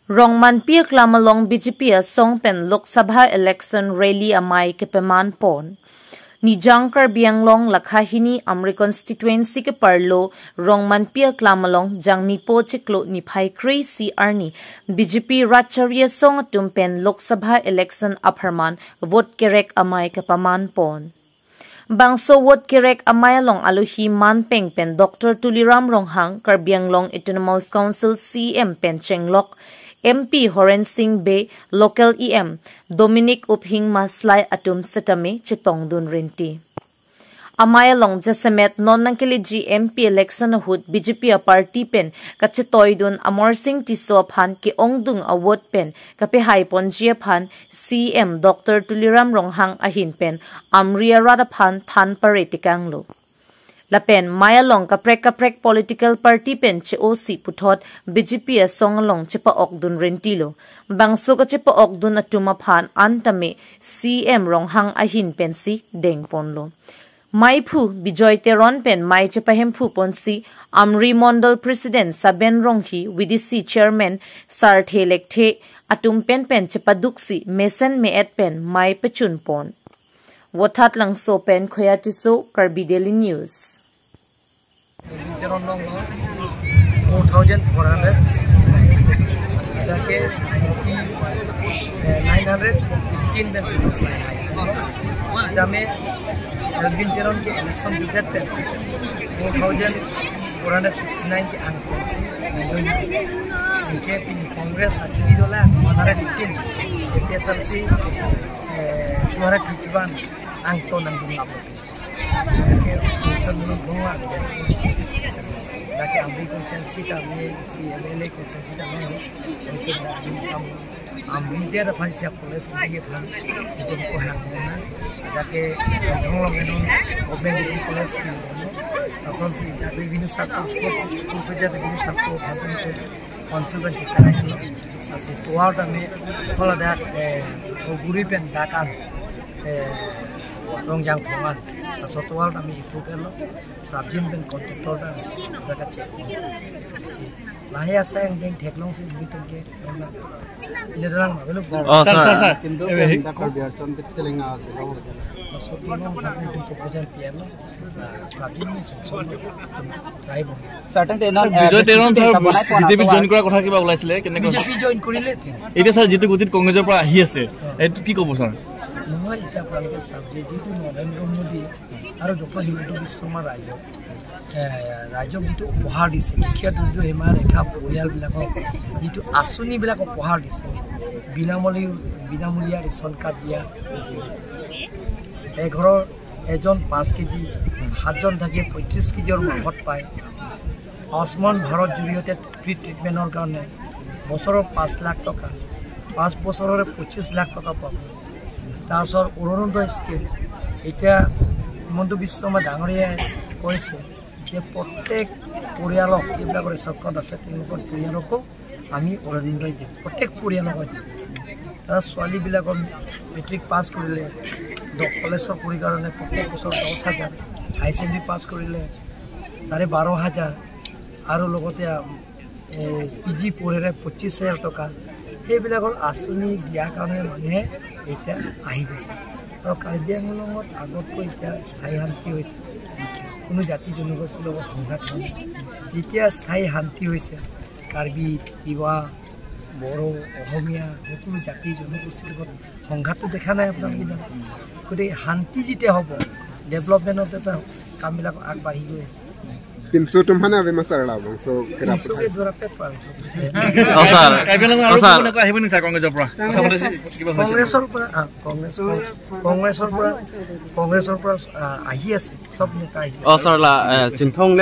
Rongman Piak Lamalong BJP a Songpen Lok Sabha election rally amai kepeman pon. Nijangkar Bianglong Lakhahini Amri constituency ke parlo Rongman Piak Lamalong Jangmi po chiklo ni Phai Kri si Arni BJP Racharya Song tumpen Lok Sabha election apharman vote kerek amai kepaman pon. Bangso vote kerek amai long aluhi man peng pen Dr. Tuliram Ronghang Karbianglong Autonomous Council CM pen Chenglok MP Horen Singh Bay, Local EM, Dominic Uphing Maslai Atum Setame, Chitong Dun Rinti. Amaya long Jasamet non nankili MP election hood BJP a party pen, Kachitoy dun Amor Singh Tiso Pan ki Ongdung a vote pen, Kapehai Ponjia Pan, CM Dr. Tuliram Ronghang Ahin pen, Amria Radapan Tan Paretikanglo. Lapen Mayalong kaprek political party pen che OC puthot BJP a songalong chepa okdun rentilo bangso ka chepa okdun atuma phan antame CM Ronghang ahin pen si dengponlo Maipu Bijoy Teron pen Mai chepa hempu ponsi Amri Mondal President Saben Ronghi VDC Chairman Sarthe Lekthe atum pen chepa duksi Mesen Meet pen Mai pechun pon Wathat lang so pen khoyatiso Karbi Daily News 4,469. Adake 915 benches like Dame Elvin Teron ke election jugat 4,469 ke angkos. Ke in Congress actually dola 115 PSLC 251 angto nang bunga. Daki Amri konsensi kami CMLA konsensi kami untuk dari sama Amri dia dapat siap polis kita pun itu kohang mana daki contoh orang komen di polis kita asal si dari binu satu saja dari binu satu hampir itu konsultan kita ini asal tuar kami kalau dah guru pen dakan Rongjang Pongan asal tuar kami itu kalau Rabjin pen kontraktor dah dekat cek. Lahir saya yang teknologi begitu ke. Ini dalam apa lu? Oh, sir. Kintu kita kerja contoh telinga. Masuk dulu kami untuk proposal piano. Rabjin ni semua drive. Certain tenon. Bijoy Teron sir BJP join করার কথা কিবা ওলাইছিলে কেনে BJP join কৰিলে এটা sir যেটো গতিত কংগ্ৰেছৰ পৰা আহি আছে এটো কি কব স্যাৰ নহয় এটা আপোনালোকে সাবজেক্ট যেটো নৰেন্দ্ৰ মোদী আৰু ডক্টৰ হিমন্ত বিশ্ব শৰ্মা ৰাজ্যক যেটো উপহাৰ দিছে দুখীয়া দুৰ্যোগ সীমা ৰেখা পৰিয়ালবিলাকক যেটো আঁচনিবিলাক উপহাৰ দিছে বিনামূলীয়া ৰেচন কাৰ্ড দিয়া এঘৰৰ এজন 5 কেজি 7জন থাকি 35 কেজিৰ মাহত পায় আয়ুষ্মান ভাৰত জৰিয়তে ট্ৰিটমেণ্টৰ কাৰণে বছৰৰ 5 লাখ টকা 5 বছৰৰে 25 লাখ টকা পাব তাৰপিছত অৰুণোদয় স্কিম এতিয়া হিমন্ত বিশ্ব শৰ্মা ডাঙৰীয়াই কৈছে যে প্ৰত্যেক পৰিয়ালক যিবিলাকৰ ৰেচন আছে তেওঁলোকৰ পৰিয়ালকো আমি অৰুণোদয় দিম প্ৰত্যেক পৰিয়ালক তাৰ ছোৱালীবিলাকৰ মেট্ৰিক পাছ কৰিলে কলেজৰ পৰিকাৰণে প্ৰত্যেক বছৰ 10,000 হাই ছেকেণ্ডাৰী পাছ কৰিলে 12,500 আৰু লগতে পিজি পঢ়িলে 25,000 টকা সেইবিলাকৰ আঁচনি দিয়াৰ কাৰণে মানুহে এতিয়া আহি গৈছে আৰু কাৰ্বি আংলঙত আগতকৈ এতিয়া স্থায়ী শান্তি হৈছে কোনো জাতি জনগোষ্ঠীৰ লগত সংঘাত হোৱা নাই যেতিয়া স্থায়ী শান্তি হৈছে কাৰ্বি তিৱা বড়ো অসমীয়া সকলো জাতি জনগোষ্ঠীৰ লগত সংঘাতটো দেখা নাই আপোনালোকে জানে গতিকে শান্তি যেতিয়া হ'ব ডেভেলপমেণ্টত এটা কামবিলাক আগবাঢ়ি গৈ আছে Pinso tumhana ave masarala bang so pinso ke dora pepa sir sir নেতা আহিব নি স্যার কংগ্ৰেছৰ পৰা কথা বলে কিবা কংগ্ৰেছৰ পৰা আহি আছে সব নেতা আহি স্যাৰ লা চিন্থং